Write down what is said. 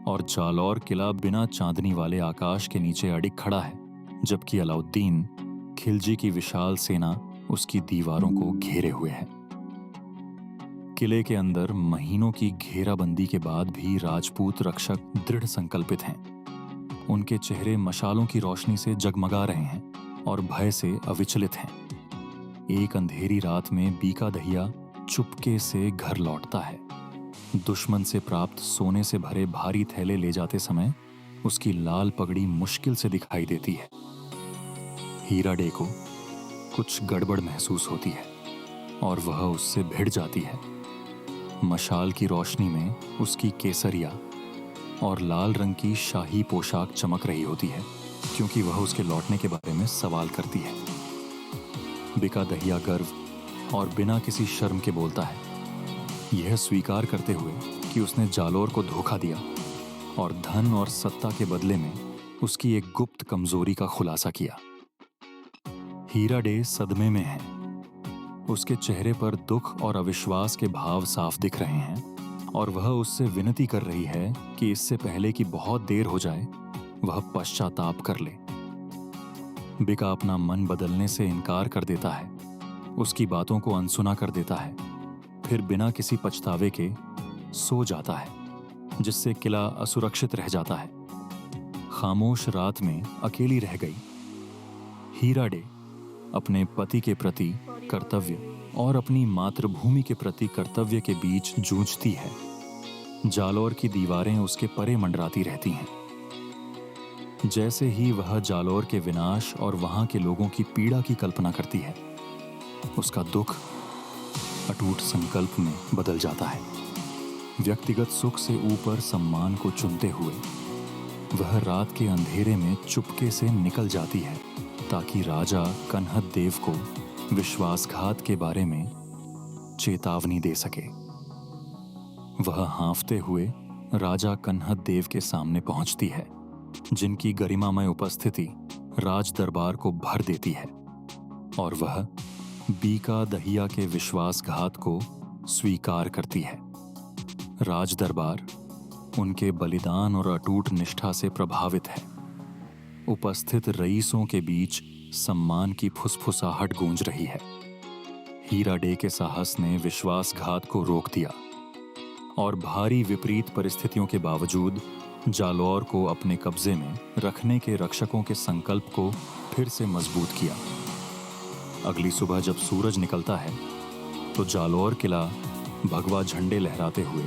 और जालौर किला बिना चांदनी वाले आकाश के नीचे अडिग खड़ा है, जबकि अलाउद्दीन खिलजी की विशाल सेना उसकी दीवारों को घेरे हुए है। किले के अंदर महीनों की घेराबंदी के बाद भी राजपूत रक्षक दृढ़ संकल्पित हैं। उनके चेहरे मशालों की रोशनी से जगमगा रहे हैं और भय से अविचलित हैं। एक अंधेरी रात में बीका दहिया चुपके से घर लौटता है। दुश्मन से प्राप्त सोने से भरे भारी थैले ले जाते समय उसकी लाल पगड़ी मुश्किल से दिखाई देती है। हीरा डे को कुछ गड़बड़ महसूस होती है और वह उससे भिड़ जाती है। मशाल की रोशनी में उसकी केसरिया और लाल रंग की शाही पोशाक चमक रही होती है, क्योंकि वह उसके लौटने के बारे में सवाल करती है। बिका दहिया गर्व और बिना किसी शर्म के बोलता है, यह स्वीकार करते हुए कि उसने जालौर को धोखा दिया और धन और सत्ता के बदले में उसकी एक गुप्त कमजोरी का खुलासा किया। हीरा डे सदमे में है। उसके चेहरे पर दुख और अविश्वास के भाव साफ दिख रहे हैं और वह उससे विनती कर रही है कि इससे पहले कि बहुत देर हो जाए वह पश्चाताप कर ले। बिका अपना मन बदलने से इनकार कर देता है, उसकी बातों को अनसुना कर देता है, फिर बिना किसी पछतावे के सो जाता है, जिससे किला असुरक्षित रह जाता है। खामोश रात में अकेली रह गई। हीरा डे अपने पति के प्रति कर्तव्य और अपनी मातृभूमि के प्रति कर्तव्य के बीच जूझती है। जालौर की दीवारें उसके परे मंडराती रहती हैं। जैसे ही वह जालौर के विनाश और वहां के लोगों की पीड़ा की कल्पना करती है, उसका दुख अटूट संकल्प में बदल जाता है। व्यक्तिगत सुख से ऊपर सम्मान को चुनते हुए वह रात के अंधेरे में चुपके से निकल जाती है, ताकि राजा कन्हद देव को विश्वासघात के बारे में चेतावनी दे सके। वह हाँफते हुए राजा कन्हद देव के सामने पहुंचती है, जिनकी गरिमामय उपस्थिति राज दरबार को भर देती है, और वह बीका दहिया के विश्वासघात को स्वीकार करती है। राज दरबार उनके बलिदान और अटूट निष्ठा से प्रभावित है। उपस्थित रईसों के बीच सम्मान की फुसफुसाहट गूंज रही है। हीरा डे के साहस ने विश्वासघात को रोक दिया और भारी विपरीत परिस्थितियों के बावजूद जालौर को अपने कब्जे में रखने के रक्षकों के संकल्प को फिर से मजबूत किया। अगली सुबह जब सूरज निकलता है तो जालौर किला भगवा झंडे लहराते हुए